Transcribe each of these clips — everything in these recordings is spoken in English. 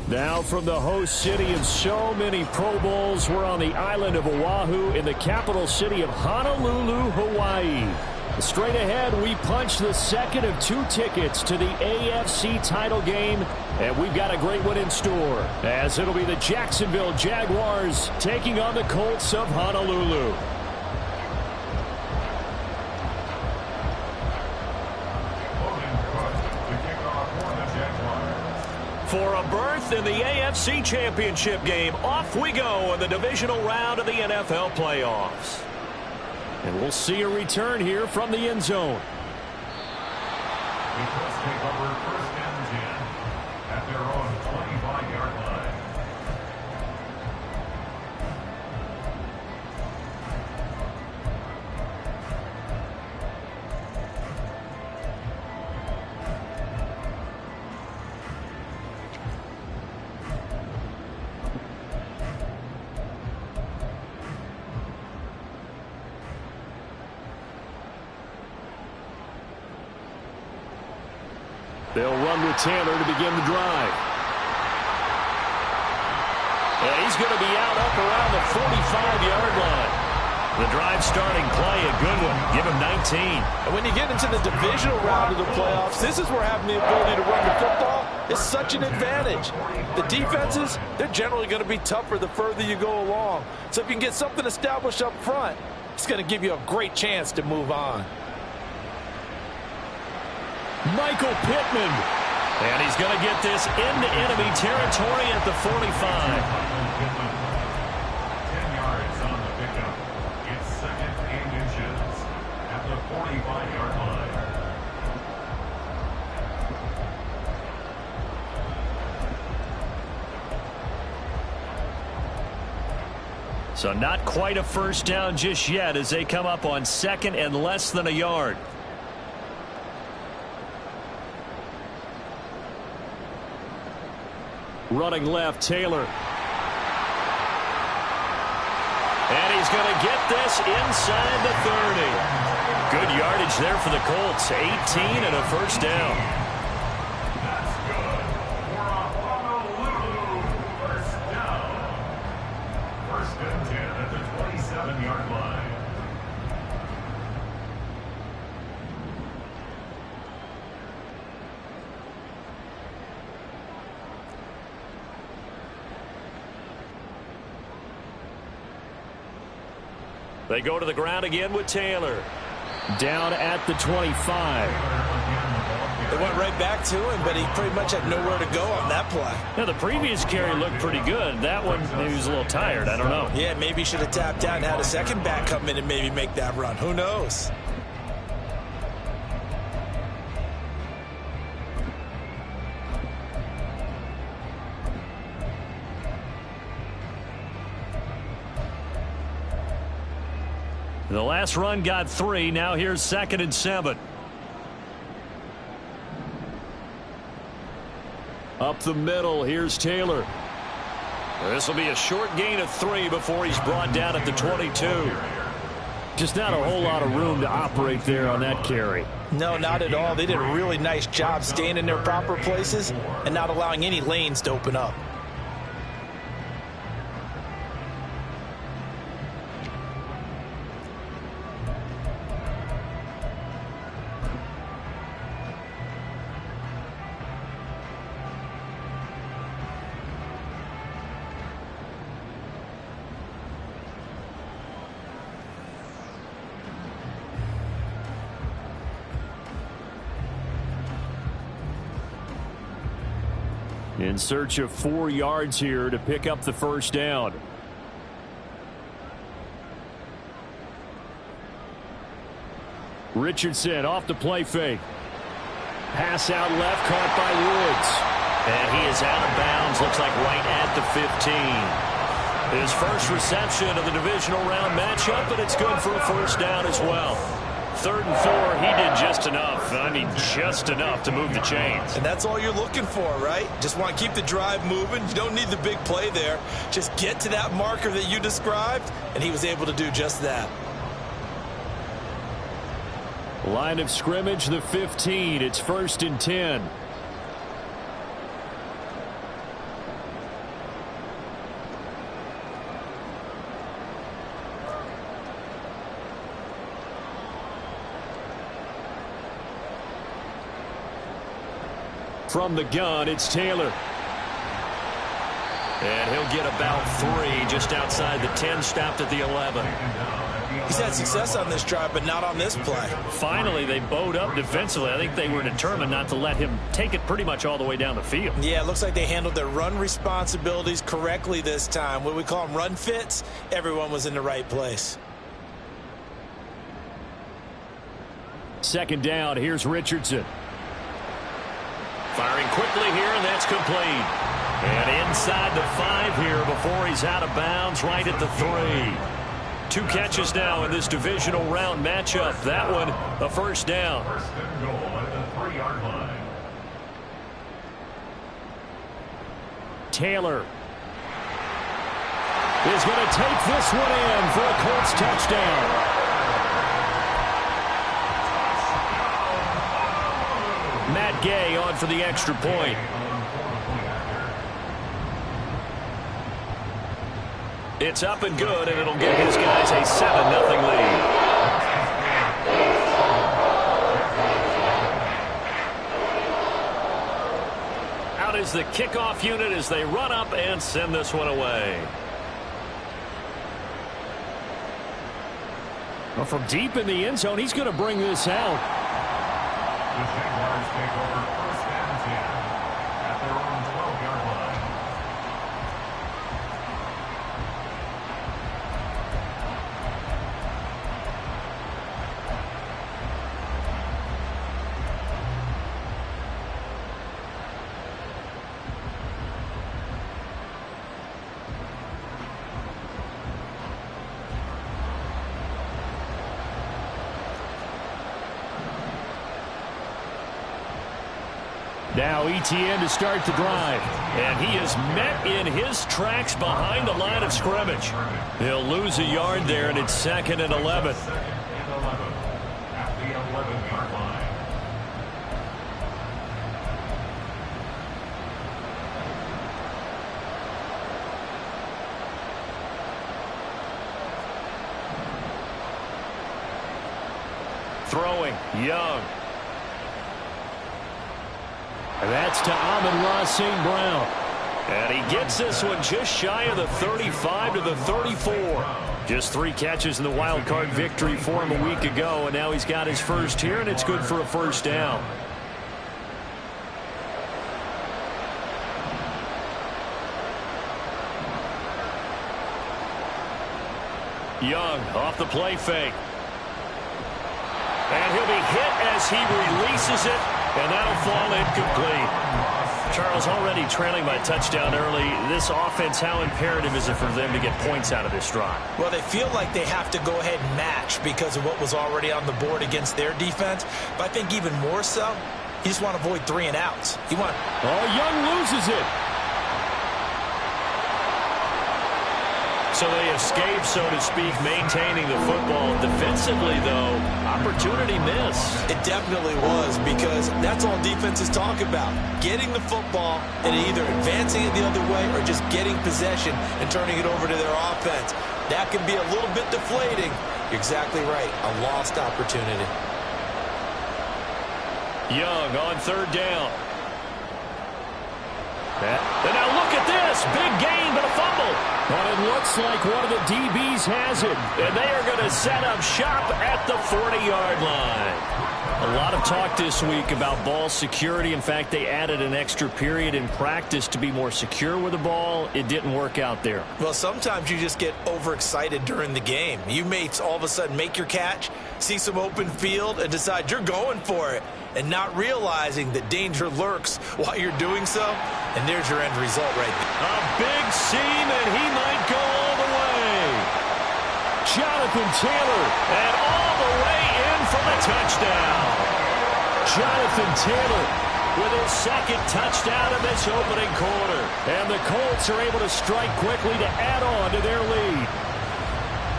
Now from the host city of so many Pro Bowls, we're on the island of Oahu in the capital city of Honolulu, Hawaii. Straight ahead, we punch the second of 2 tickets to the AFC title game, and we've got a great one in store, as it'll be the Jacksonville Jaguars taking on the Colts of Honolulu. For a berth in the AFC Championship game, off we go in the divisional round of the NFL playoffs. And we'll see a return here from the end zone. The Colts take over 1st and 10 at their own 25-yard line. They'll run with Taylor to begin the drive. And he's going to be out up around the 45-yard line. The drive starting play, a good one. Give him 19. And when you get into the divisional round of the playoffs, this is where having the ability to run the football is such an advantage. The defenses, they're generally going to be tougher the further you go along. So if you can get something established up front, it's going to give you a great chance to move on. Michael Pittman. And he's going to get this into enemy territory at the 45. 10 yards on the pickup. It's 2nd and inches at the 45-yard line. So not quite a first down just yet as they come up on 2nd and less than a yard. Running left, Taylor. And he's going to get this inside the 30. Good yardage there for the Colts. 18 and a first down. That's good for a Honolulu first down. 1st and 10 at the 27-yard line. They go to the ground again with Taylor. Down at the 25. They went right back to him, but he pretty much had nowhere to go on that play. Now, the previous carry looked pretty good. That one, maybe he was a little tired. I don't know. Yeah, maybe he should have tapped out and had a second back come in and maybe make that run. Who knows? The last run got 3. Now here's 2nd and 7. Up the middle, here's Taylor. This will be a short gain of 3 before he's brought down at the 22. Just not a whole lot of room to operate there on that carry. No, not at all. They did a really nice job staying in their proper places and not allowing any lanes to open up. In search of 4 yards here to pick up the first down. Richardson off the play fake. Pass out left, caught by Woods. And he is out of bounds, looks like right at the 15. His first reception of the divisional round matchup, but it's good for a first down as well. 3rd and 4, he did just enough. I mean, just enough to move the chains. And that's all you're looking for, right? Just want to keep the drive moving. You don't need the big play there. Just get to that marker that you described, and he was able to do just that. Line of scrimmage, the 15. It's 1st and 10. From the gun, it's Taylor. And he'll get about 3 just outside the 10, stopped at the 11. He's had success on this drive, but not on this play. Finally, they bowed up defensively. I think they were determined not to let him take it pretty much all the way down the field. Yeah, it looks like they handled their run responsibilities correctly this time. What we call them run fits, everyone was in the right place. 2nd down, here's Richardson. Firing quickly here, and that's complete. And inside the 5 here before he's out of bounds, right at the 3. 2 catches now in this divisional round matchup. That one, a first down. 1st and goal at the 3-yard line. Taylor is going to take this one in for a Colts touchdown. Matt Gay on for the extra point. It's up and good, and it'll give his guys a 7-0 lead. Out is the kickoff unit as they run up and send this one away. Well, from deep in the end zone, he's going to bring this out. The Jaguars take over 1st and 10 at their own 12-yard line. Now ETN to start the drive. And he is met in his tracks behind the line of scrimmage. He'll lose a yard there, and it's 2nd and 11. 2nd and 11 at the 11-yard line. Throwing, Young. And that's to Amon-Ra St. Brown. And he gets this one just shy of the 35 to the 34. Just 3 catches in the wild card victory for him a week ago, and now he's got his first here, and it's good for a first down. Young off the play fake. And he'll be hit as he releases it, and that'll fall incomplete. Charles, already trailing by touchdown early. This offense, how imperative is it for them to get points out of this drive? Well, they feel like they have to go ahead and match because of what was already on the board against their defense. But I think even more so, you just want to avoid 3 and outs. You want. Oh, Young loses it. So they escape, so to speak, maintaining the football. Defensively, though, opportunity missed. It definitely was, because that's all defenses talk about. Getting the football and either advancing it the other way or just getting possession and turning it over to their offense. That can be a little bit deflating. You're exactly right. A lost opportunity. Young on 3rd down. And now look at this. Colts. Big gain, but a fumble. But it looks like one of the DBs has it. And they are going to set up shop at the 40-yard line. A lot of talk this week about ball security. In fact, they added an extra period in practice to be more secure with the ball. It didn't work out there. Well, sometimes you just get overexcited during the game. You may all of a sudden make your catch, see some open field, and decide you're going for it, and not realizing that danger lurks while you're doing so. And there's your end result right there. A big seam, and he might go all the way. Jonathan Taylor, and all the way in for the touchdown. Jonathan Taylor with his second touchdown in this opening quarter. And the Colts are able to strike quickly to add on to their lead.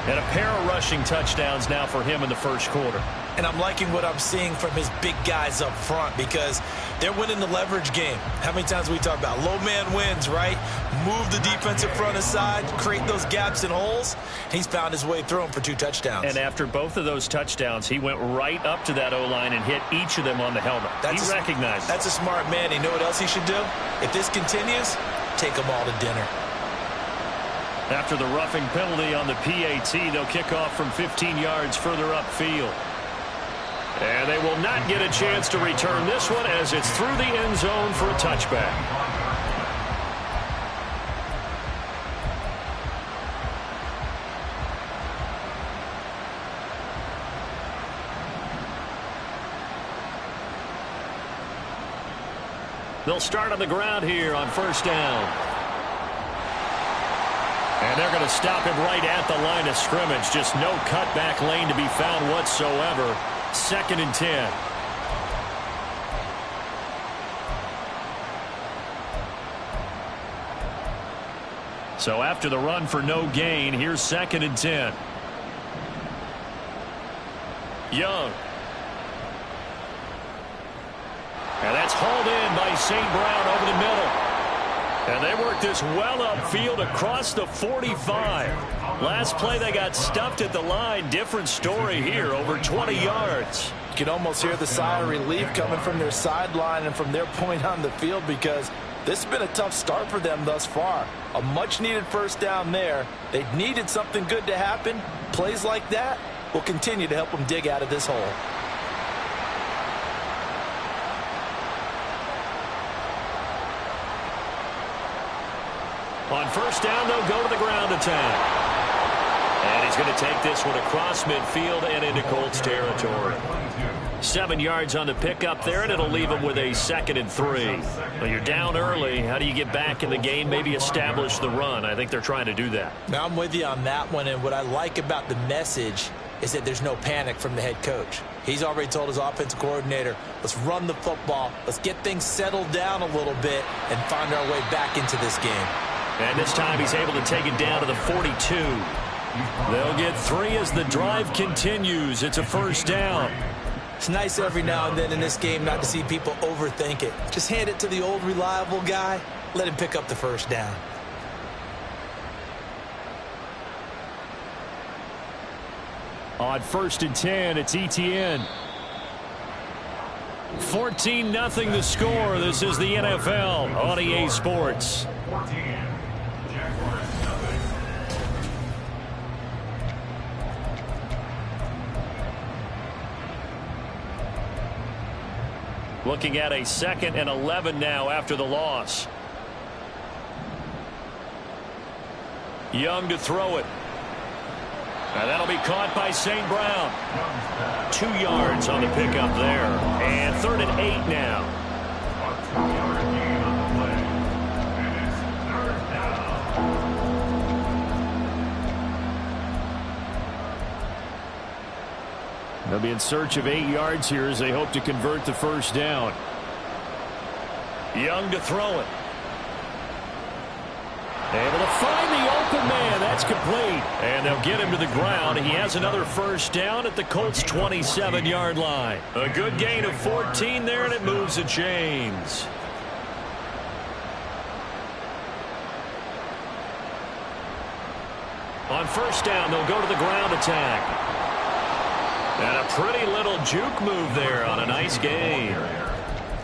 And a pair of rushing touchdowns now for him in the first quarter. And I'm liking what I'm seeing from his big guys up front because they're winning the leverage game. How many times we talk about low man wins, right? Move the defensive front aside, create those gaps and holes. He's found his way through them for 2 touchdowns. And after both of those touchdowns, he went right up to that O-line and hit each of them on the helmet. He recognized it. That's a smart man. You know what else he should do? If this continues, take them all to dinner. After the roughing penalty on the PAT, they'll kick off from 15 yards further upfield. And they will not get a chance to return this one as it's through the end zone for a touchback. They'll start on the ground here on first down. And they're going to stop him right at the line of scrimmage. Just no cutback lane to be found whatsoever. 2nd and 10. So after the run for no gain, here's 2nd and 10. Young. And that's hauled in by St. Brown over the middle. And they work this well upfield across the 45. Last play they got stuffed at the line. Different story here, over 20 yards. You can almost hear the sigh of relief coming from their sideline and from their point on the field because this has been a tough start for them thus far. A much-needed first down there. They needed something good to happen. Plays like that will continue to help them dig out of this hole. On first down, they'll go to the ground attack. And he's going to take this one across midfield and into Colts territory. 7 yards on the pickup there, and it'll leave him with a 2nd and 3. Well, you're down early. How do you get back in the game, maybe establish the run? I think they're trying to do that. Now, I'm with you on that one, and what I like about the message is that there's no panic from the head coach. He's already told his offensive coordinator, let's run the football, let's get things settled down a little bit and find our way back into this game. And this time he's able to take it down to the 42. They'll get 3 as the drive continues. It's a first down. It's nice every now and then in this game not to see people overthink it. Just hand it to the old reliable guy. Let him pick up the first down. On 1st and 10, it's ETN. 14-0 the score. This is the NFL on EA Sports. 14. Jaguars nothing. Looking at a 2nd and 11 now after the loss. Young to throw it. And that'll be caught by St. Brown. 2 yards on the pickup there. And 3rd and 8 now. A 2-yard gain on the play. And it's 3rd down. They'll be in search of 8 yards here as they hope to convert the first down. Young to throw it. Able to find the open man. That's complete. And they'll get him to the ground. He has another first down at the Colts' 27-yard line. A good gain of 14 there, and it moves the chains. On first down, they'll go to the ground attack. And a pretty little juke move there on a nice gain.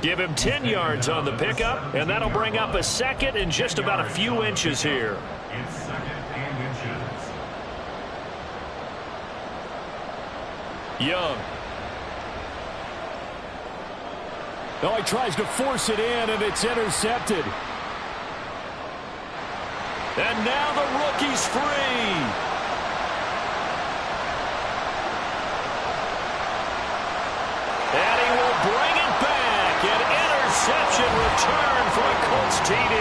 Give him 10 yards on the pickup, and that'll bring up a second and just about a few inches here. It's second and inches. Young. Oh, he tries to force it in, and it's intercepted. And now the rookie's free. And he will bring it back. An interception return for a Colts TD.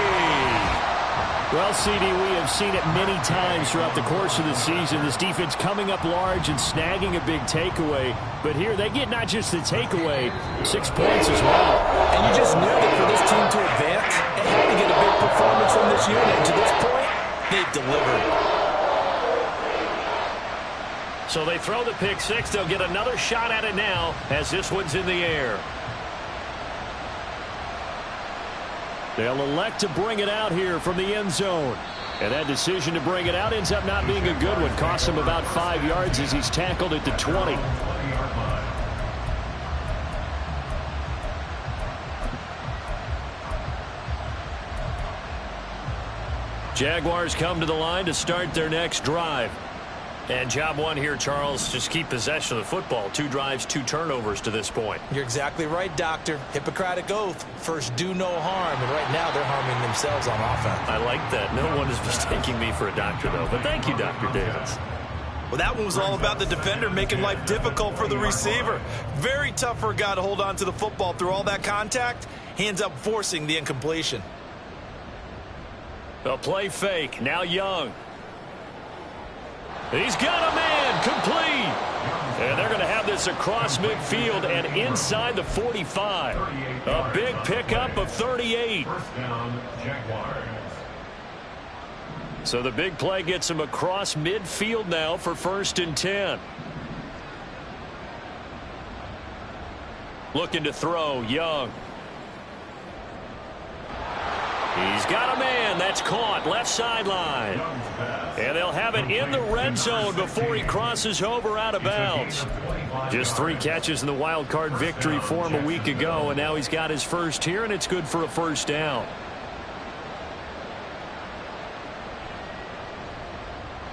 Well, CD, we have seen it many times throughout the course of the season. This defense coming up large and snagging a big takeaway. But here they get not just the takeaway, 6 points as well. And you just knew that for this team to advance, it had to get a big performance from this unit. And to this point, they've delivered. So they throw the pick six. They'll get another shot at it now as this one's in the air. They'll elect to bring it out here from the end zone. And that decision to bring it out ends up not being a good one. Costs him about 5 yards as he's tackled at the 20. Jaguars come to the line to start their next drive. And job one here, Charles, just keep possession of the football. 2 drives, 2 turnovers to this point. You're exactly right, Doctor. Hippocratic oath. First, do no harm. And right now, they're harming themselves on offense. I like that. No one is mistaking me for a doctor, though. But thank you, Dr. Davis. Well, that one was all about the defender making life difficult for the receiver. Very tough for a guy to hold on to the football through all that contact. He ends up forcing the incompletion. A play fake. Now Young. He's got a man complete. And they're going to have this across midfield and inside the 45. A big pickup of 38. First down, Jaguars. So the big play gets him across midfield now for 1st and 10. Looking to throw, Young. He's got a man. That's caught. Left sideline. And they'll have it in the red zone before he crosses over out of bounds. Just 3 catches in the wild card victory for him a week ago, and now he's got his first here, and it's good for a first down.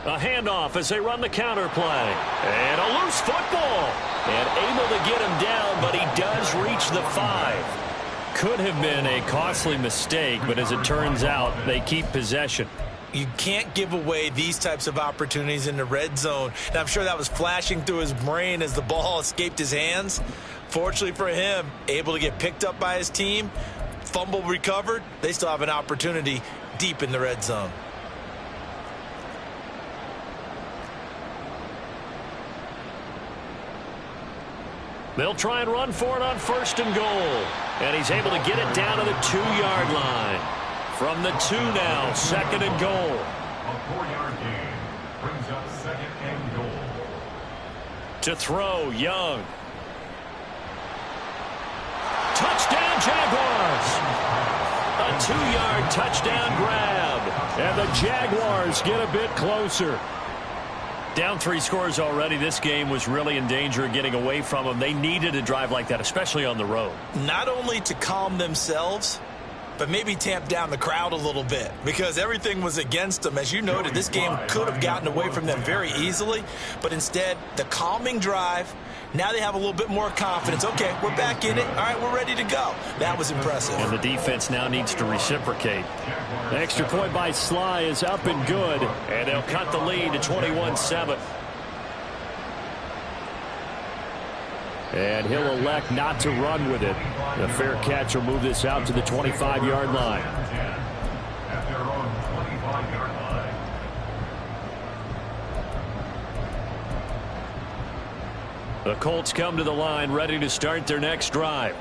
A handoff as they run the counter play. And a loose football. And able to get him down, but he does reach the 5. Could have been a costly mistake, but as it turns out, they keep possession. You can't give away these types of opportunities in the red zone. And I'm sure that was flashing through his brain as the ball escaped his hands. Fortunately for him, able to get picked up by his team, fumble recovered. They still have an opportunity deep in the red zone. They'll try and run for it on 1st and goal. And he's able to get it down to the 2-yard line. From the 2 now, 2nd and goal. A 4-yard gain brings up 2nd and goal. To throw, Young. Touchdown, Jaguars. A 2-yard touchdown grab. And the Jaguars get a bit closer. Down 3 scores already. This game was really in danger of getting away from them. They needed a drive like that, especially on the road. Not only to calm themselves, but maybe tamp down the crowd a little bit because everything was against them. As you noted, this game could have gotten away from them very easily, but instead, the calming drive, now they have a little bit more confidence. Okay, we're back in it. All right, we're ready to go. That was impressive. And the defense now needs to reciprocate. The extra point by Sly is up and good, and they'll cut the lead to 21-7. And he'll elect not to run with it. A fair catch will move this out to the 25-yard line. At their own 25-yard line. The Colts come to the line ready to start their next drive.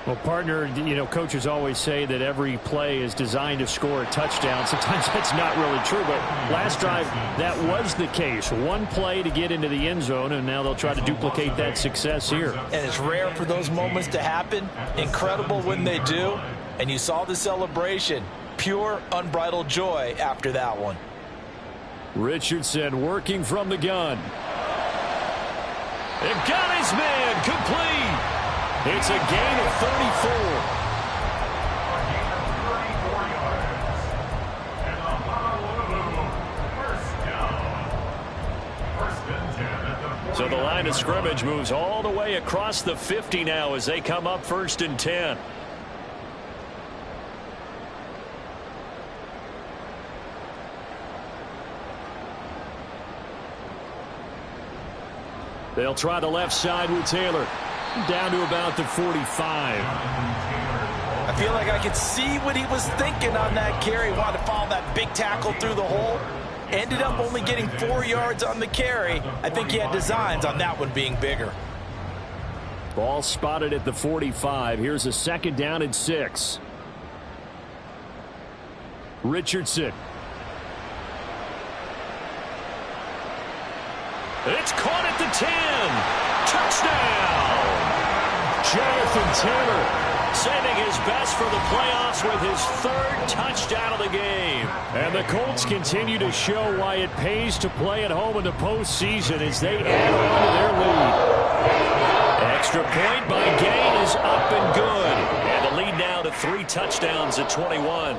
Well, partner, you know, coaches always say that every play is designed to score a touchdown. Sometimes that's not really true, but last drive, that was the case. One play to get into the end zone, and now they'll try to duplicate that success here. And it's rare for those moments to happen. Incredible when they do. And you saw the celebration. Pure, unbridled joy after that one. Richardson working from the gun. And got his man complete. It's a gain of 34. So the line of scrimmage moves all the way across the 50 now as they come up 1st and 10. They'll try the left side with Taylor. Down to about the 45. I feel like I could see what he was thinking on that carry. Wanted to follow that big tackle through the hole. Ended up only getting 4 yards on the carry. I think he had designs on that one being bigger. Ball spotted at the 45. Here's a 2nd down and 6. Richardson. It's caught at the 10. Touchdown. Jonathan Taylor saving his best for the playoffs with his 3rd touchdown of the game. And the Colts continue to show why it pays to play at home in the postseason as they add on to their lead. Extra point by Gain is up and good. And the lead now to 3 touchdowns at 21.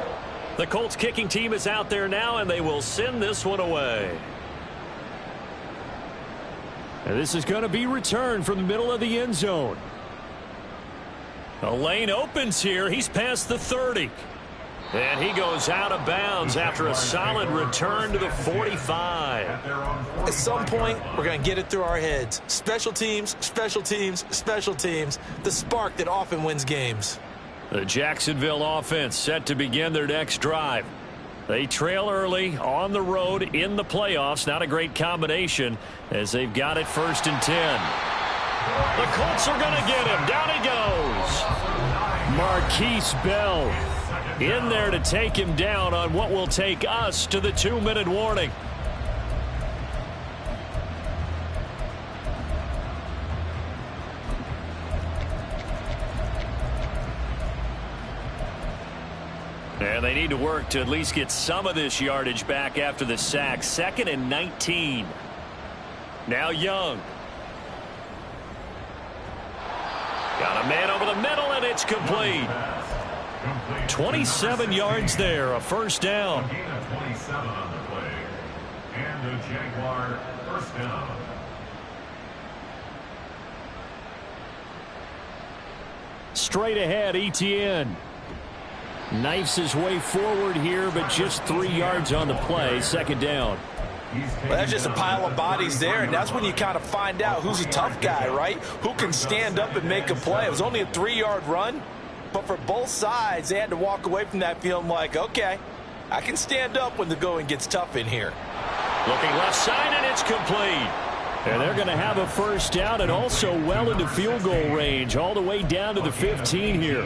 The Colts kicking team is out there now, and they will send this one away. And this is going to be returned from the middle of the end zone. A lane opens here. He's past the 30. And he goes out of bounds after a solid return to the 45. At some point, we're going to get it through our heads. Special teams, special teams, special teams. The spark that often wins games. The Jacksonville offense set to begin their next drive. They trail early on the road in the playoffs. Not a great combination as they've got it 1st and 10. The Colts are going to get him. Down he goes. Marquise Bell in there to take him down on what will take us to the 2-minute warning. And they need to work to at least get some of this yardage back after the sack. 2nd and 19. Now Young. Got a man over the middle, and it's complete. 27 yards there, a 1st down. 27 on the play. And the Jaguar 1st down. Straight ahead, Etienne. Knifes his way forward here, but just 3 yards on the play. 2nd down. Well, that's just a pile of bodies there, and that's when you kind of find out who's a tough guy, right? Who can stand up and make a play. It was only a 3-yard run, but for both sides, they had to walk away from that feeling like, okay, I can stand up when the going gets tough in here. Looking left side, and it's complete. And they're going to have a 1st down and also well into field goal range, all the way down to the 15 here.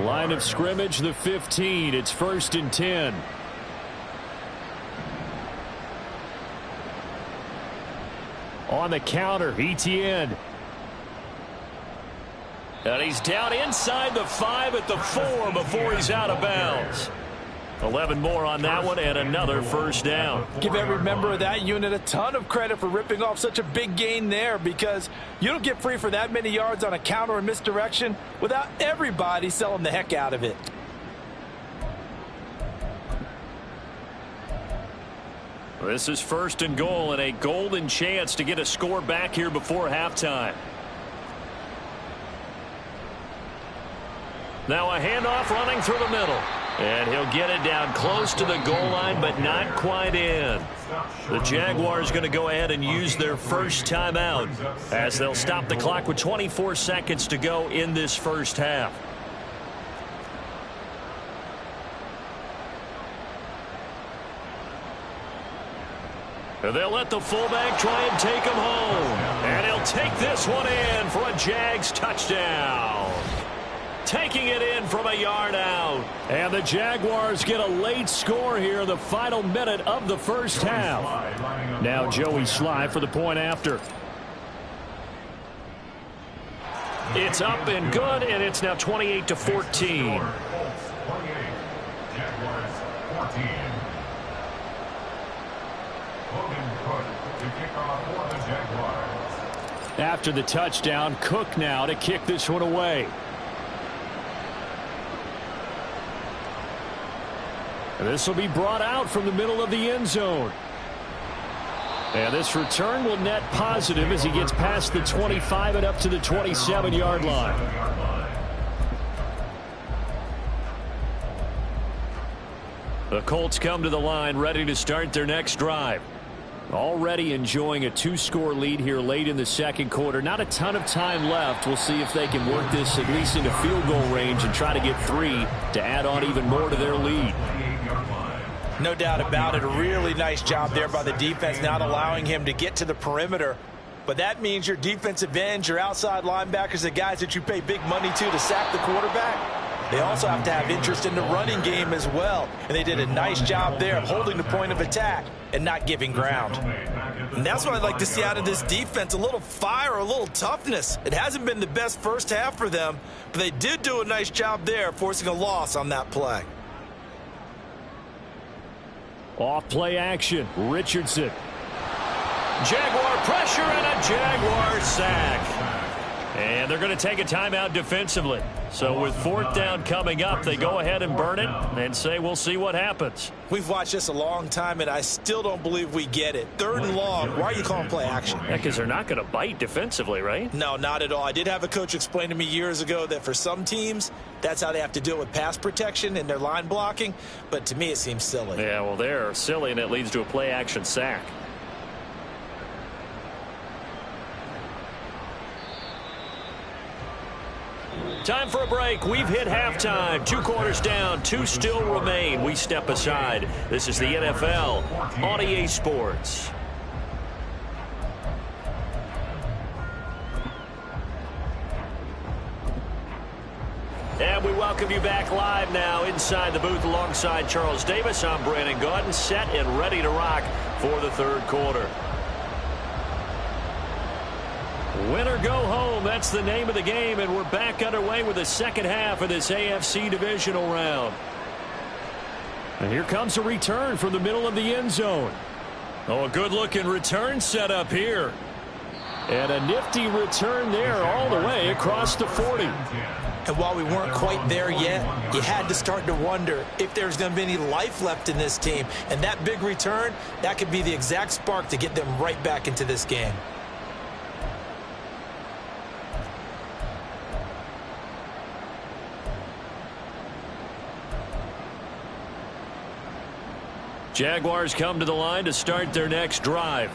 Line of scrimmage, the 15. It's 1st and 10. On the counter, Etienne. And he's down inside the 5 at the 4 before he's out of bounds. 11 more on that one and another 1st down. Give every member of that unit a ton of credit for ripping off such a big gain there, because you don't get free for that many yards on a counter or misdirection without everybody selling the heck out of it. This is 1st and goal and a golden chance to get a score back here before halftime. Now a handoff running through the middle. And he'll get it down close to the goal line, but not quite in. The Jaguars going to go ahead and use their 1st timeout as they'll stop the clock with 24 seconds to go in this 1st half. They'll let the fullback try and take him home. And he'll take this one in for a Jags touchdown. Taking it in from a yard out. And the Jaguars get a late score here in the final minute of the 1st half. Now Joey Sly for the point after. It's up and good, and it's now 28-14. After the touchdown, Cook now to kick this one away. And this will be brought out from the middle of the end zone. And this return will net positive as he gets past the 25 and up to the 27-yard line. The Colts come to the line ready to start their next drive. Already enjoying a 2-score lead here late in the second quarter. Not a ton of time left. We'll see if they can work this at least into field goal range and try to get 3 to add on even more to their lead. No doubt about it. A really nice job there by the defense, not allowing him to get to the perimeter. But that means your defensive ends, your outside linebackers, the guys that you pay big money to sack the quarterback, they also have to have interest in the running game as well. And they did a nice job there of holding the point of attack and not giving ground. And that's what I'd like to see out of this defense, a little fire, a little toughness. It hasn't been the best first half for them, but they did do a nice job there, forcing a loss on that play. Off play action. Richardson. Jaguar pressure and a Jaguar sack. And they're going to take a timeout defensively. So with 4th down coming up, they go ahead and burn it and say we'll see what happens. We've watched this a long time, and I still don't believe we get it. 3rd and long. Why are you calling play action? Yeah, because they're not going to bite defensively, right? No, not at all. I did have a coach explain to me years ago that for some teams, that's how they have to deal with pass protection and their line blocking. But to me, it seems silly. Yeah, well, they're silly, and it leads to a play action sack. Time for a break. We've hit halftime. 2 quarters down. 2 still remain. We step aside. This is the NFL on EA Sports. And we welcome you back live now inside the booth alongside Charles Davis. I'm Brandon Gaudin, set and ready to rock for the 3rd quarter. Win or go home, that's the name of the game, and we're back underway with the second half of this AFC divisional round. And here comes a return from the middle of the end zone. Oh, a good-looking return set up here. And a nifty return there all the way across the 40. And while we weren't quite there yet, you had to start to wonder if there's going to be any life left in this team. And that big return, that could be the exact spark to get them right back into this game. Jaguars come to the line to start their next drive.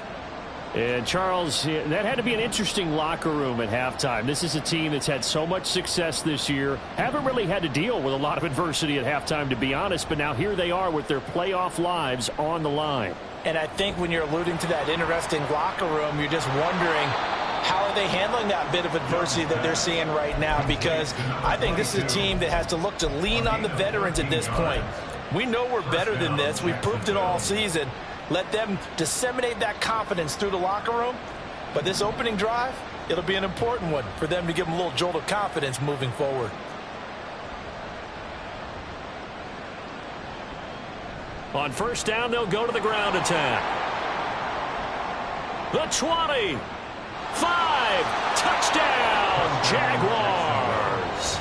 And Charles, that had to be an interesting locker room at halftime. This is a team that's had so much success this year. Haven't really had to deal with a lot of adversity at halftime, to be honest. But now here they are with their playoff lives on the line. And I think when you're alluding to that interesting locker room, you're just wondering, how are they handling that bit of adversity that they're seeing right now? Because I think this is a team that has to look to lean on the veterans at this point. We know we're better than this. We've proved it all season. Let them disseminate that confidence through the locker room. But this opening drive, it'll be an important one for them to give them a little jolt of confidence moving forward. On 1st down, they'll go to the ground attack. The 20. 5. Touchdown, Jaguars.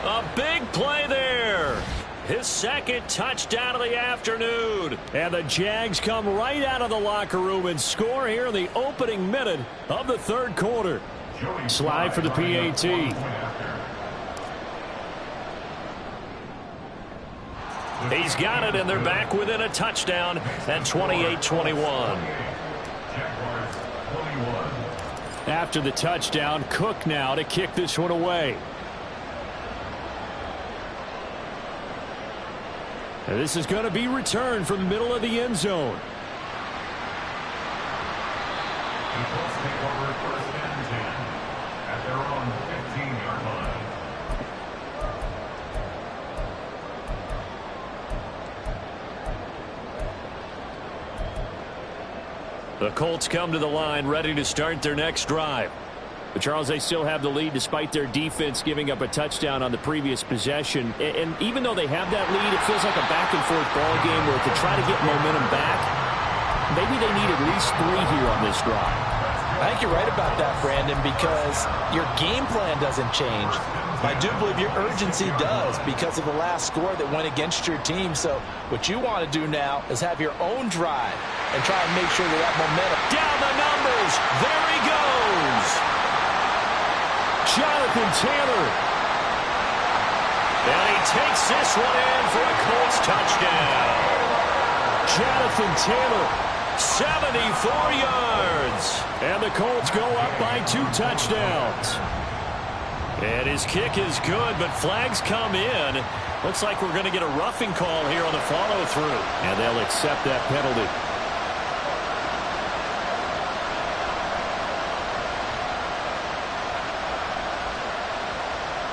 A big play there. His 2nd touchdown of the afternoon. And the Jags come right out of the locker room and score here in the opening minute of the 3rd quarter. Slide for the PAT. He's got it, and they're back within a touchdown at 28-21. After the touchdown, Cook now to kick this one away. And this is going to be returned from the middle of the end zone. The Colts take over 1st and 10 at their own 15-yard line. The Colts come to the line ready to start their next drive. But Charles, they still have the lead despite their defense giving up a touchdown on the previous possession. And even though they have that lead, it feels like a back-and-forth ball game where to try to get momentum back, maybe they need at least 3 here on this drive. I think you're right about that, Brandon, because your game plan doesn't change. I do believe your urgency does because of the last score that went against your team. So what you want to do now is have your own drive and try and make sure that momentum. Down the numbers. There he goes. Jonathan Taylor. And he takes this one in for a Colts touchdown. Jonathan Taylor, 74 yards. And the Colts go up by 2 touchdowns. And his kick is good, but flags come in. Looks like we're going to get a roughing call here on the follow-through. And they'll accept that penalty.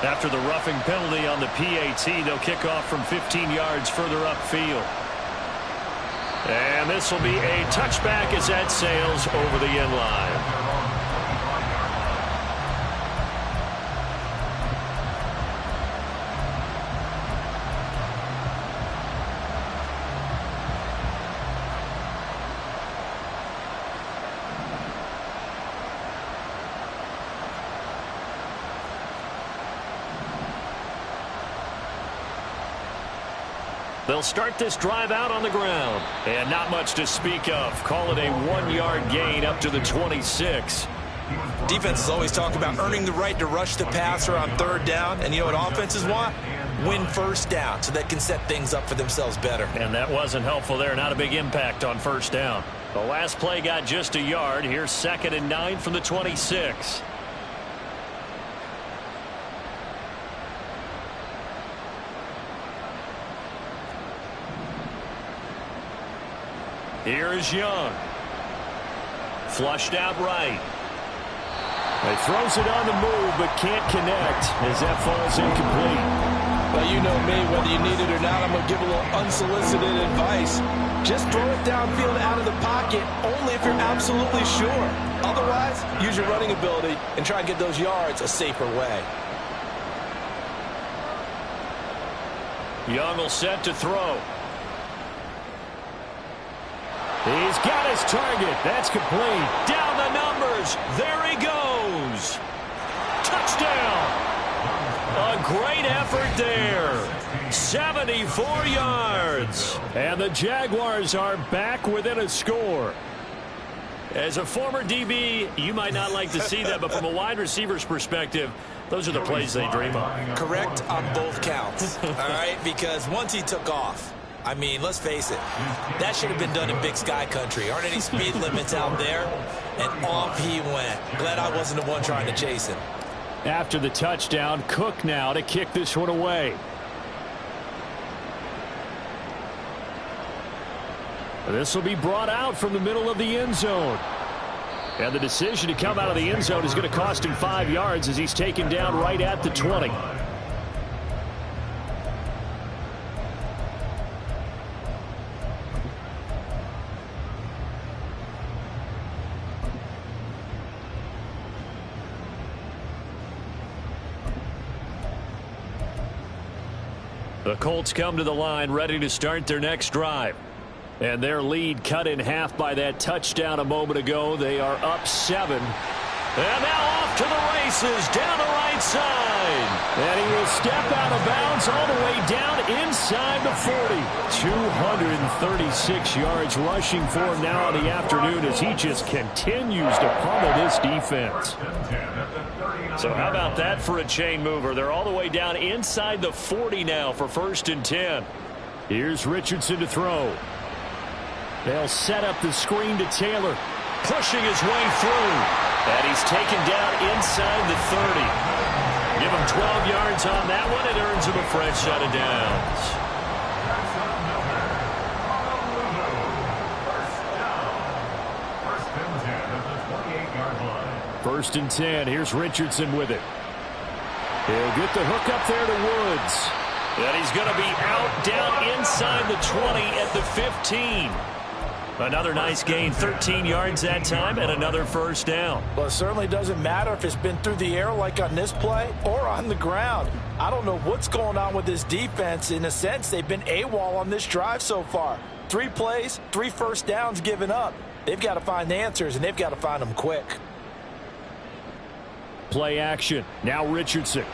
After the roughing penalty on the PAT, they'll kick off from 15 yards further upfield. And this will be a touchback as that sails over the end line. They'll start this drive out on the ground. And not much to speak of. Call it a 1-yard gain up to the 26. Defenses always talk about earning the right to rush the passer on 3rd down. And you know what offenses want? Win 1st down so they can set things up for themselves better. And that wasn't helpful there. Not a big impact on 1st down. The last play got just a yard. Here's 2nd and 9 from the 26. Here's Young. Flushed out right. He throws it on the move, but can't connect as that falls incomplete. Well, you know me, whether you need it or not, I'm going to give a little unsolicited advice. Just throw it downfield out of the pocket, only if you're absolutely sure. Otherwise, use your running ability and try and get those yards a safer way. Young will set to throw. He's got his target. That's complete. Down the numbers. There he goes. Touchdown. A great effort there. 74 yards. And the Jaguars are back within a score. As a former DB, you might not like to see that, but from a wide receiver's perspective, those are the plays they dream of. Correct on both counts. All right, because once he took off, I mean, let's face it, that should have been done in Big Sky country. Aren't any speed limits out there? And off he went. Glad I wasn't the one trying to chase him. After the touchdown, Cook now to kick this one away. This will be brought out from the middle of the end zone. And the decision to come out of the end zone is going to cost him 5 yards as he's taken down right at the 20. The Colts come to the line ready to start their next drive. And their lead cut in half by that touchdown a moment ago. They are up 7. And now off to the races down the right side. And he will step out of bounds all the way down inside the 40. 236 yards rushing for him now in the afternoon as he just continues to pummel this defense. So how about that for a chain mover? They're all the way down inside the 40 now for 1st and 10. Here's Richardson to throw. They'll set up the screen to Taylor. Pushing his way through. And he's taken down inside the 30. Give him 12 yards on that one. It earns him a fresh set of downs. First and 10. Here's Richardson with it. He'll get the hook up there to Woods. And he's going to be out down inside the 20 at the 15. Another nice gain, 13 yards that time, and another 1st down. Well, it certainly doesn't matter if it's been through the air like on this play or on the ground. I don't know what's going on with this defense. In a sense, they've been AWOL on this drive so far. 3 plays, 3 first downs given up. They've got to find answers, and they've got to find them quick. play action. Now Richardson.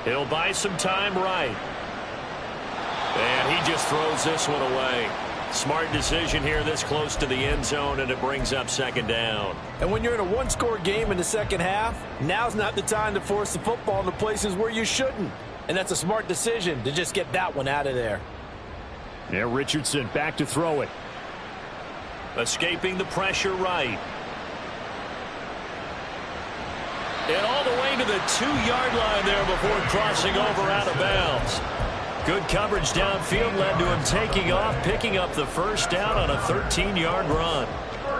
He'll buy some time right. And he just throws this one away. Smart decision here this close to the end zone, and it brings up second down. And when you're in a one-score game in the second half, now's not the time to force the football into places where you shouldn't. And that's a smart decision to just get that one out of there. Yeah, Richardson back to throw it. Escaping the pressure right. And all the way to the 2-yard line there before crossing over out of bounds. Good coverage downfield led to him taking off, picking up the first down on a 13-yard run.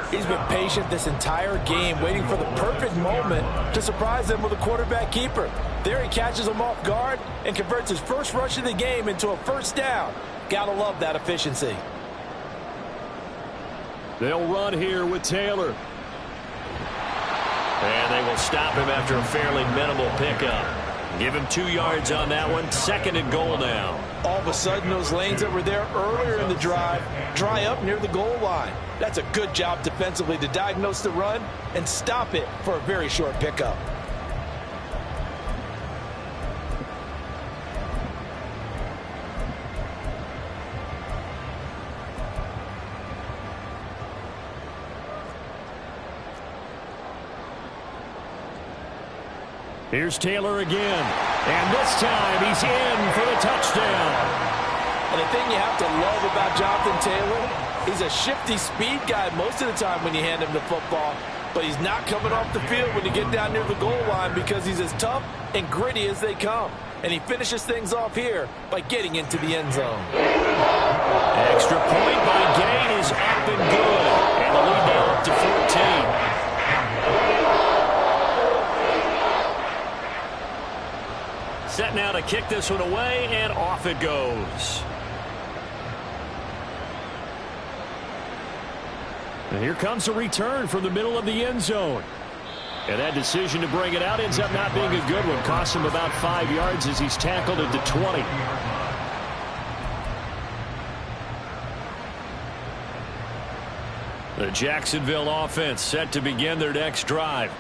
He's been patient this entire game, waiting for the perfect moment to surprise them with a quarterback keeper. There he catches him off guard and converts his first rush of the game into a first down. Gotta love that efficiency. They'll run here with Taylor. And they will stop him after a fairly minimal pickup. Give him 2 yards on that one. Second and goal now. All of a sudden, those lanes that were there earlier in the drive dry up near the goal line. That's a good job defensively to diagnose the run and stop it for a very short pickup. Here's Taylor again. And this time he's in for the touchdown. And the thing you have to love about Jonathan Taylor, he's a shifty speed guy most of the time when you hand him the football. But he's not coming off the field when you get down near the goal line because he's as tough and gritty as they come. And he finishes things off here by getting into the end zone. Extra point by Gain is up and good. And the lead now up to 14. Set now to kick this one away, and off it goes. And here comes a return from the middle of the end zone. And that decision to bring it out ends up not being a good one. Costs him about 5 yards as he's tackled at the 20. The Jacksonville offense set to begin their next drive.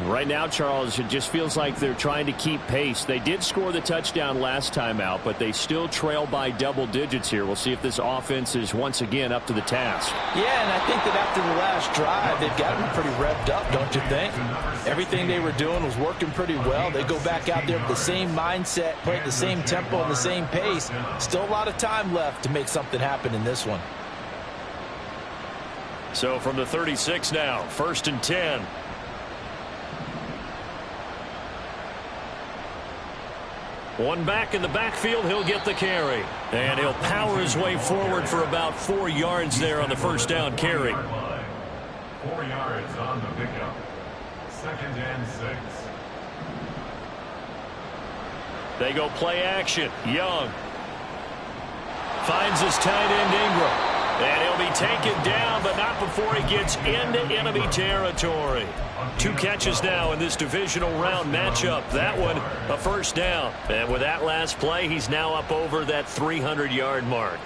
Right now, Charles, it just feels like they're trying to keep pace. They did score the touchdown last time out, but they still trail by double digits here. We'll see if this offense is once again up to the task. Yeah, and I think that after the last drive, they've gotten pretty revved up, don't you think? Everything they were doing was working pretty well. They go back out there with the same mindset, play at the same tempo and the same pace. Still a lot of time left to make something happen in this one. So from the 36 now, 1st and 10. One back in the backfield, he'll get the carry. And he'll power his way forward for about 4 yards there on the first down carry. 4 yards on the pickup. 2nd and 6. They go play action. Young finds his tight end Ingram. And he'll be taken down, but not before he gets into enemy territory. 2 catches now in this divisional round matchup. That one, a first down. And with that last play, he's now up over that 300-yard mark.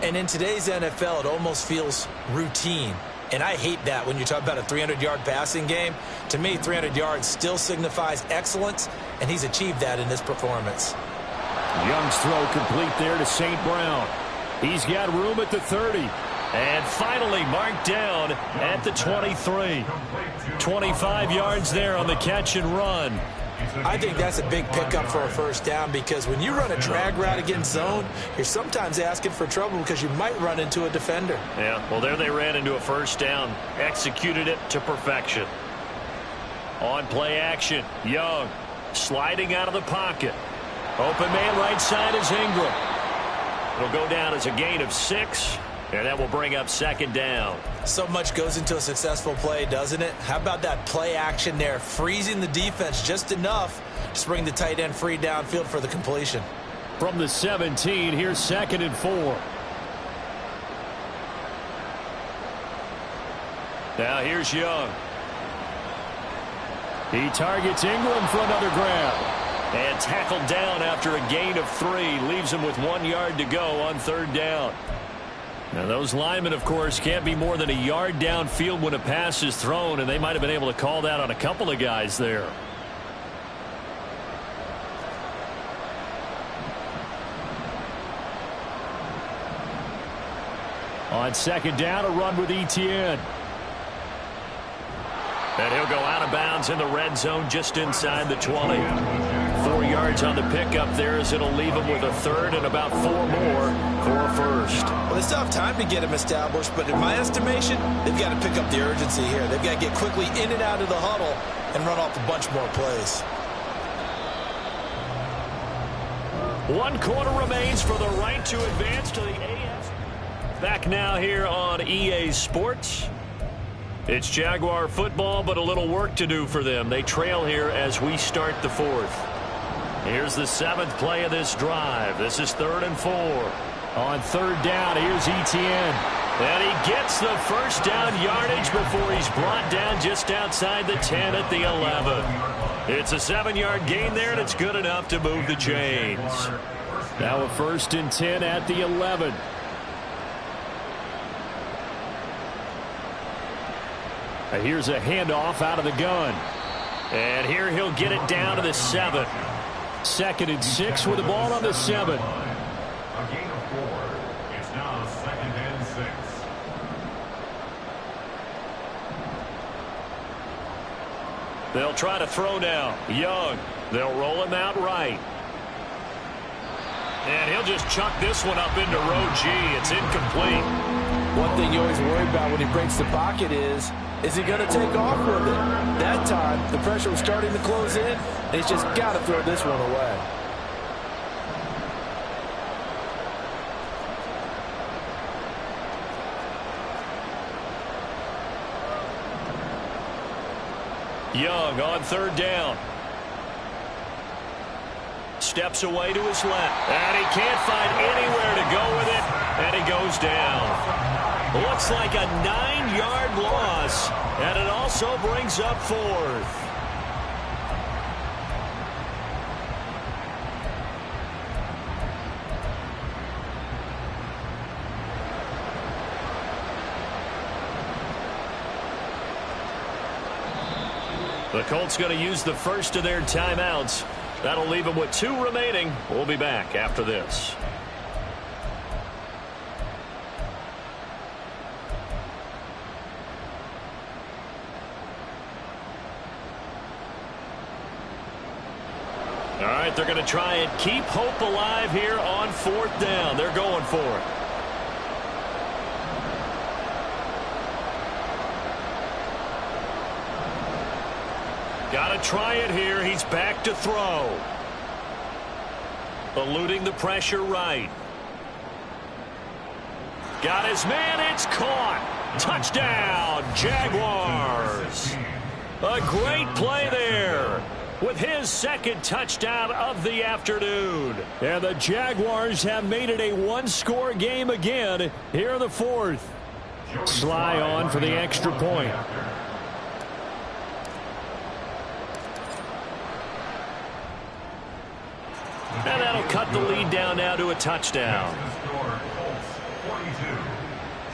And in today's NFL, it almost feels routine. And I hate that when you talk about a 300-yard passing game. To me, 300 yards still signifies excellence, and he's achieved that in this performance. Young's throw complete there to St. Brown. He's got room at the 30. And finally marked down at the 23. 25 yards there on the catch and run. I think that's a big pickup for a first down because when you run a drag route against zone, you're sometimes asking for trouble because you might run into a defender. Yeah, well, there they ran into a first down. Executed it to perfection. On play action, Young sliding out of the pocket. Open man right side is Ingram. It'll go down as a gain of 6, and that will bring up 2nd down. So much goes into a successful play, doesn't it? How about that play action there, freezing the defense just enough to bring the tight end free downfield for the completion. From the 17, here's 2nd and 4. Now here's Young. He targets Ingram for another grab. And tackled down after a gain of 3. Leaves him with 1 yard to go on 3rd down. Now those linemen, of course, can't be more than a yard downfield when a pass is thrown, and they might have been able to call that on a couple of guys there. On second down, a run with Etienne. And he'll go out of bounds in the red zone just inside the 20. 4 yards on the pickup there as it'll leave him with a third and about 4 more for a first. Well, they still have time to get him established, but in my estimation, they've got to pick up the urgency here. They've got to get quickly in and out of the huddle and run off a bunch more plays. 1 quarter remains for the right to advance to the AFC. Back now here on EA Sports. It's Jaguar football, but a little work to do for them. They trail here as we start the 4th. Here's the 7th play of this drive. This is 3rd and 4. On 3rd down, here's Etienne. And he gets the first down yardage before he's brought down just outside the 10 at the 11. It's a 7-yard gain there, and it's good enough to move the chains. Now a 1st and 10 at the 11. And here's a handoff out of the gun. And here he'll get it down to the 7. 2nd and 6 with the ball on the 7. A gain of 4. It's now 2nd and 6. They'll try to throw now. Young. They'll roll him out right. And he'll just chuck this one up into row G. It's incomplete. One thing you always worry about when he breaks the pocket is he going to take off with it? That time, the pressure was starting to close in, and he's just got to throw this one away. Young on 3rd down. Steps away to his left. And he can't find anywhere to go with it. And he goes down. Looks like a 9-yard loss. And it also brings up 4th. The Colts going to use the first of their timeouts. That'll leave them with 2 remaining. We'll be back after this. All right, they're going to try and keep hope alive here on 4th down. They're going for it. Got to try it here. He's back to throw. Eluding the pressure right. Got his man. It's caught. Touchdown, Jaguars. A great play there with his 2nd touchdown of the afternoon. And the Jaguars have made it a 1-score game again here in the 4th. Sly on for the extra point. And that'll cut the lead down now to a touchdown. Colts 42,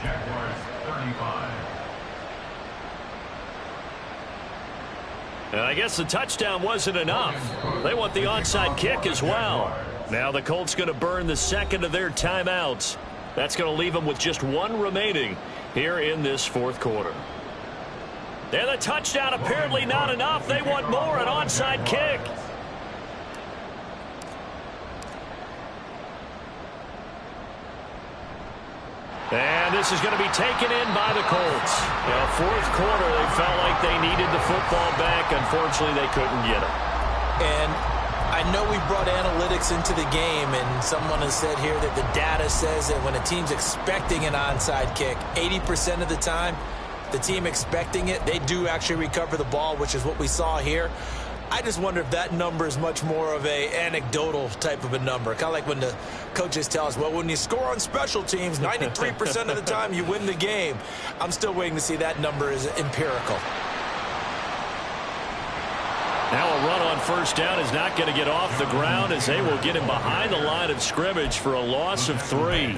Jaguars 35. And I guess the touchdown wasn't enough. They want the onside kick as well. Now the Colts going to burn the 2nd of their timeouts. That's going to leave them with just 1 remaining here in this 4th quarter. And the touchdown apparently not enough. They want more, an onside kick. And this is going to be taken in by the Colts. Now, 4th quarter, they felt like they needed the football back. Unfortunately, they couldn't get it. And I know we brought analytics into the game, and someone has said here that the data says that when a team's expecting an onside kick, 80% of the time, the team expecting it, they do actually recover the ball, which is what we saw here. I just wonder if that number is much more of a anecdotal type of a number. Kind of like when the coaches tell us, well, when you score on special teams, 93% of the time you win the game. I'm still waiting to see that number is empirical. Now a run on 1st down is not going to get off the ground as they will get him behind the line of scrimmage for a loss of 3.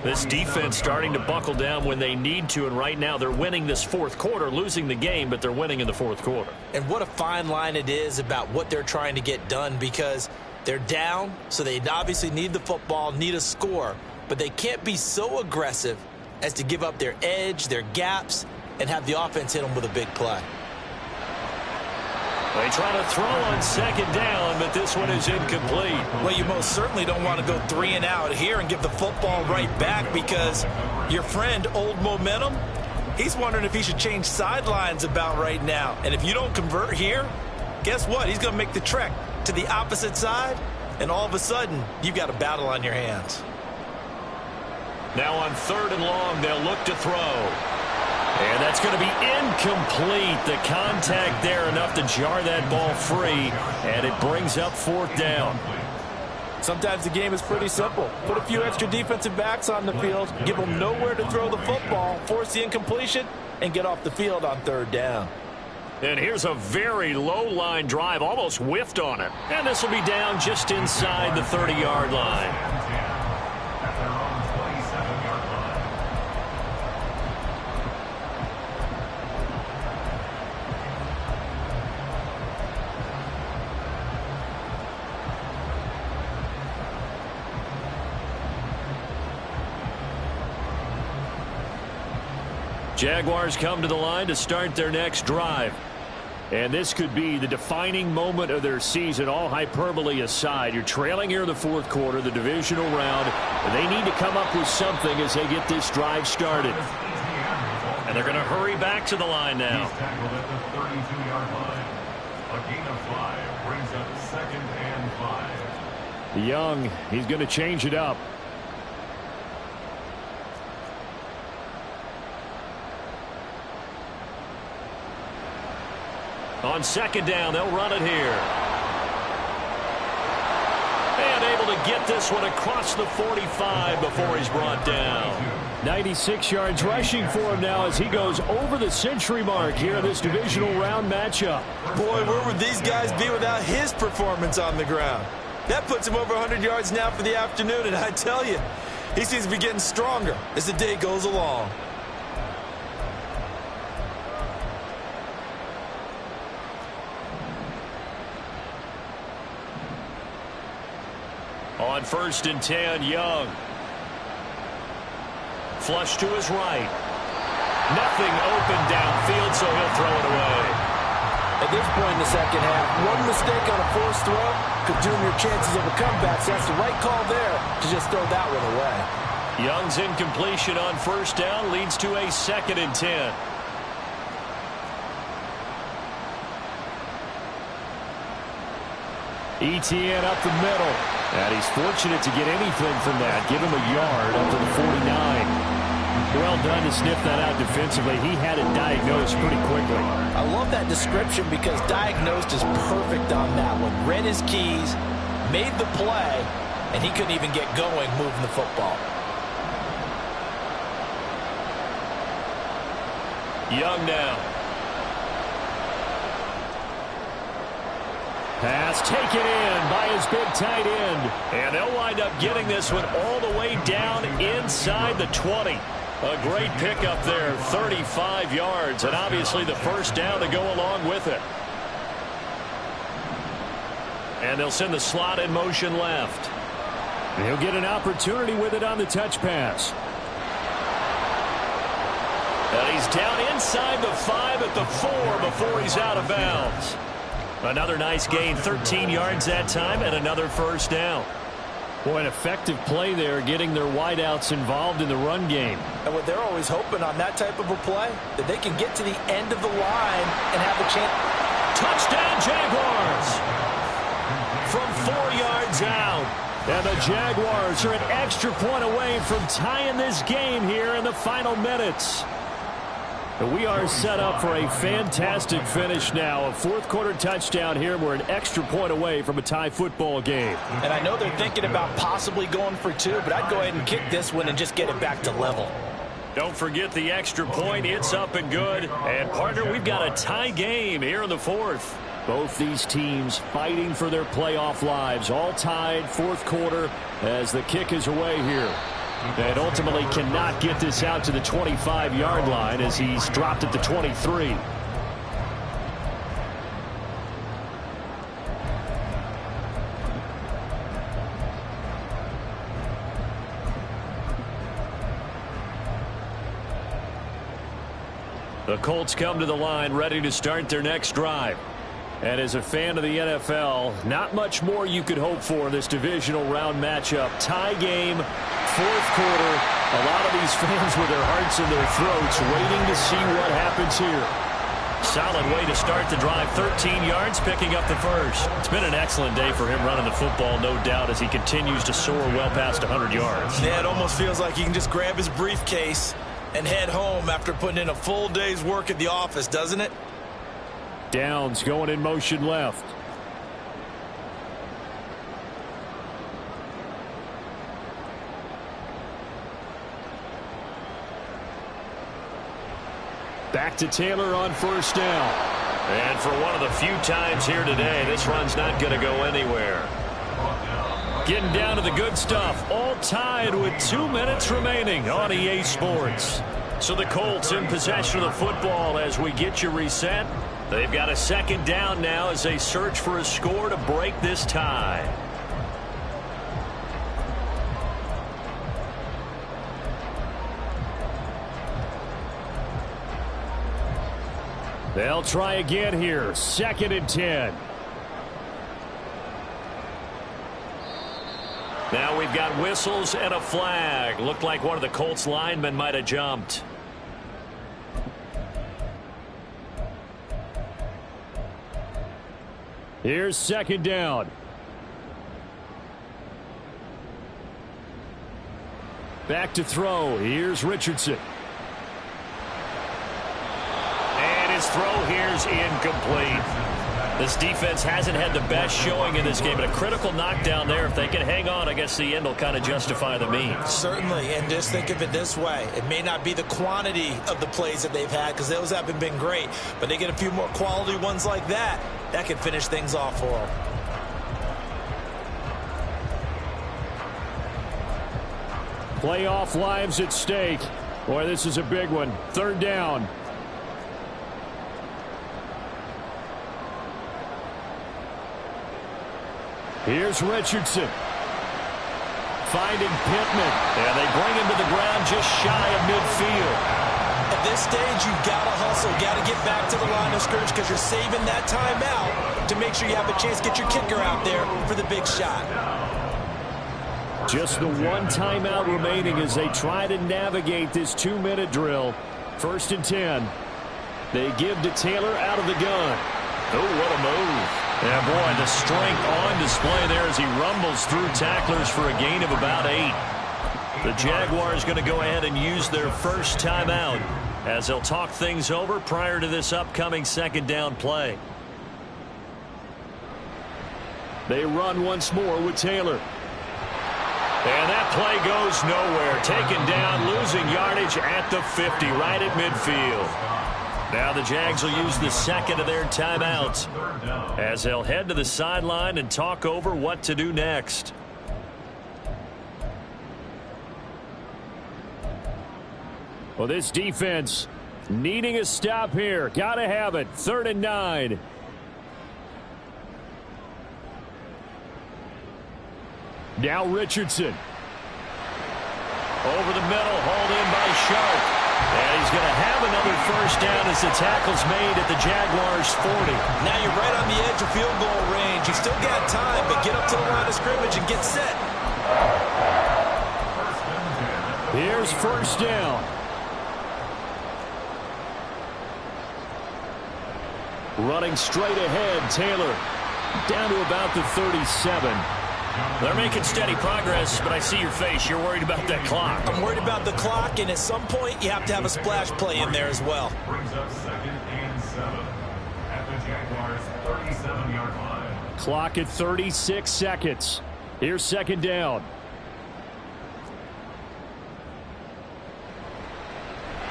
This defense starting to buckle down when they need to, and right now they're winning this 4th quarter, losing the game, but they're winning in the 4th quarter. And what a fine line it is about what they're trying to get done, because they're down, so they obviously need the football, need a score, but they can't be so aggressive as to give up their edge, their gaps, and have the offense hit them with a big play. They try to throw on second down, but this one is incomplete. Well, you most certainly don't want to go 3 and out here and give the football right back, because your friend, Old Momentum, he's wondering if he should change sidelines about right now. And if you don't convert here, guess what? He's going to make the trek to the opposite side, and all of a sudden, you've got a battle on your hands. Now on 3rd and long, they'll look to throw. And that's going to be incomplete. The contact there enough to jar that ball free, and it brings up 4th down. Sometimes the game is pretty simple. Put a few extra defensive backs on the field, give them nowhere to throw the football, force the incompletion, and get off the field on 3rd down. And here's a very low-line drive, almost whiffed on it. And this will be down just inside the 30-yard line. At their own 27-yard line. Jaguars come to the line to start their next drive. And this could be the defining moment of their season, all hyperbole aside. You're trailing here in the 4th quarter, the divisional round. And they need to come up with something as they get this drive started. And they're going to hurry back to the line now. He's tackled at the 32-yard line. A gain of 5 brings up 2nd and 5. Young, he's going to change it up. On 2nd down, they'll run it here. And able to get this one across the 45 before he's brought down. 96 yards rushing for him now as he goes over the century mark here in this divisional round matchup. Boy, where would these guys be without his performance on the ground? That puts him over 100 yards now for the afternoon, and I tell you, he seems to be getting stronger as the day goes along. On 1st and 10, Young. Flush to his right. Nothing open downfield, so he'll throw it away. At this point in the second half, one mistake on a forced throw could doom your chances of a comeback. So that's the right call there to just throw that one away. Young's incompletion on 1st down leads to a 2nd and 10. ETN up the middle. And he's fortunate to get anything from that. Give him a yard up to the 49. Well done to sniff that out defensively. He had it diagnosed pretty quickly. I love that description because diagnosed is perfect on that one. Read his keys, made the play, and he couldn't even get going moving the football. Young now. Pass taken in by his big tight end. And they'll wind up getting this one all the way down inside the 20. A great pickup there, 35 yards, and obviously the 1st down to go along with it. And they'll send the slot in motion left. He'll get an opportunity with it on the touch pass. And he's down inside the 5 at the 4 before he's out of bounds. Another nice gain, 13 yards that time, and another 1st down. Boy, an effective play there, getting their wideouts involved in the run game. And what they're always hoping on that type of a play, that they can get to the end of the line and have a chance. Touchdown, Jaguars! From 4 yards out. And the Jaguars are an extra point away from tying this game here in the final minutes. And we are set up for a fantastic finish now. A 4th quarter touchdown here. We're an extra point away from a tie football game. And I know they're thinking about possibly going for 2, but I'd go ahead and kick this one and just get it back to level. Don't forget the extra point. It's up and good. And, partner, we've got a tie game here in the 4th. Both these teams fighting for their playoff lives. All tied, 4th quarter as the kick is away here. And ultimately cannot get this out to the 25-yard line as he's dropped at the 23. The Colts come to the line ready to start their next drive. And as a fan of the NFL, not much more you could hope for in this divisional round matchup. Tie game, fourth quarter. A lot of these fans with their hearts in their throats waiting to see what happens here. Solid way to start the drive. 13 yards, picking up the first. It's been an excellent day for him running the football, no doubt, as he continues to soar well past 100 yards. Yeah, it almost feels like he can just grab his briefcase and head home after putting in a full day's work at the office, doesn't it? Downs going in motion left. Back to Taylor on first down. And for one of the few times here today, this run's not going to go anywhere. Getting down to the good stuff. All tied with 2 minutes remaining on EA Sports. So the Colts in possession of the football as we get you reset. They've got a second down now as they search for a score to break this tie. They'll try again here. 2nd and 10. Now we've got whistles and a flag. Looked like one of the Colts linemen might have jumped. Here's 2nd down. Back to throw. Here's Richardson. And his throw here's incomplete. This defense hasn't had the best showing in this game, but a critical knockdown there. If they can hang on, I guess the end will kind of justify the means. Certainly, and just think of it this way. It may not be the quantity of the plays that they've had because those haven't been great, but they get a few more quality ones like that. That can finish things off for them. Playoff lives at stake. Boy, this is a big one. 3rd down. Here's Richardson. Finding Pittman. And they bring him to the ground just shy of midfield. At this stage, you've got to hustle. Got to get back to the line of scrimmage because you're saving that timeout to make sure you have a chance to get your kicker out there for the big shot. Just the one timeout remaining as they try to navigate this 2-minute drill. 1st and 10. They give to Taylor out of the gun. Oh, what a move. Yeah, boy, the strength on display there as he rumbles through tacklers for a gain of about 8. The Jaguars going to go ahead and use their first timeout as they'll talk things over prior to this upcoming 2nd down play. They run once more with Taylor. And that play goes nowhere. Taken down, losing yardage at the 50, right at midfield. Now the Jags will use the second of their timeouts as they'll head to the sideline and talk over what to do next. Well, this defense needing a stop here. Got to have it. 3rd and 9. Now Richardson. Over the middle, hauled in by Sharp. And he's going to have another first down as the tackle's made at the Jaguars' 40. Now you're right on the edge of field goal range. You still got time, but get up to the line of scrimmage and get set. Here's 1st down. Running straight ahead, Taylor. Down to about the 37. They're making steady progress, but I see your face. You're worried about that clock. I'm worried about the clock, and at some point, you have to have a splash play in there as well. Brings up 2nd and 7 at the Jaguars' 37-yard line. Clock at 36 seconds. Here's 2nd down.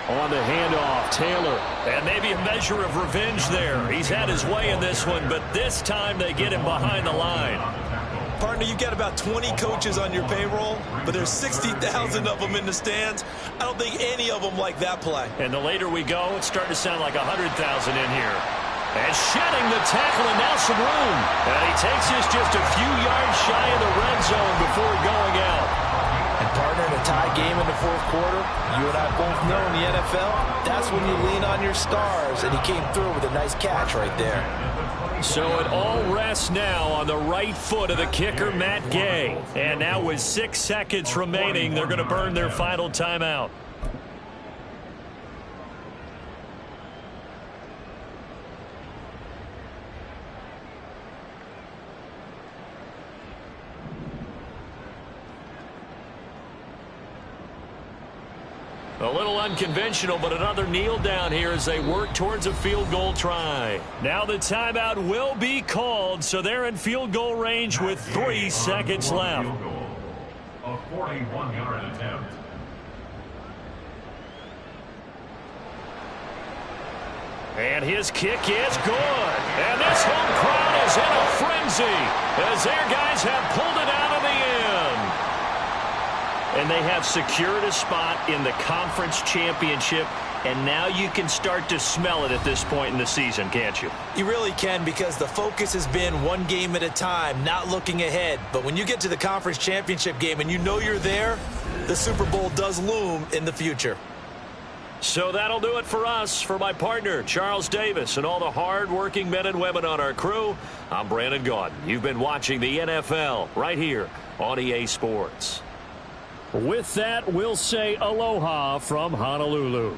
On the handoff, Taylor. And maybe a measure of revenge there. He's had his way in this one, but this time they get him behind the line. Partner, you've got about 20 coaches on your payroll, but there's 60,000 of them in the stands. I don't think any of them like that play. And the later we go, it's starting to sound like 100,000 in here. And shedding the tackle, and now some room. And he takes this just a few yards shy of the red zone before going out. And partner, to tie game in the fourth quarter, you and I both know in the NFL, that's when you lean on your stars, and he came through with a nice catch right there. So it all rests now on the right foot of the kicker, Matt Gay. And now with 6 seconds remaining, they're going to burn their final timeout. A little unconventional, but another kneel down here as they work towards a field goal try. Now the timeout will be called, so they're in field goal range with 3 seconds left. A 41-yard attempt. And his kick is good. And this home crowd is in a frenzy as their guys have pulled it out of the end. And they have secured a spot in the conference championship, and now you can start to smell it at this point in the season, can't you? You really can, because the focus has been one game at a time, not looking ahead. But when you get to the conference championship game and you know you're there, the Super Bowl does loom in the future. So that'll do it for us. For my partner, Charles Davis, and all the hard-working men and women on our crew, I'm Brandon Gaudin. You've been watching the NFL right here on EA Sports. With that, we'll say aloha from Honolulu.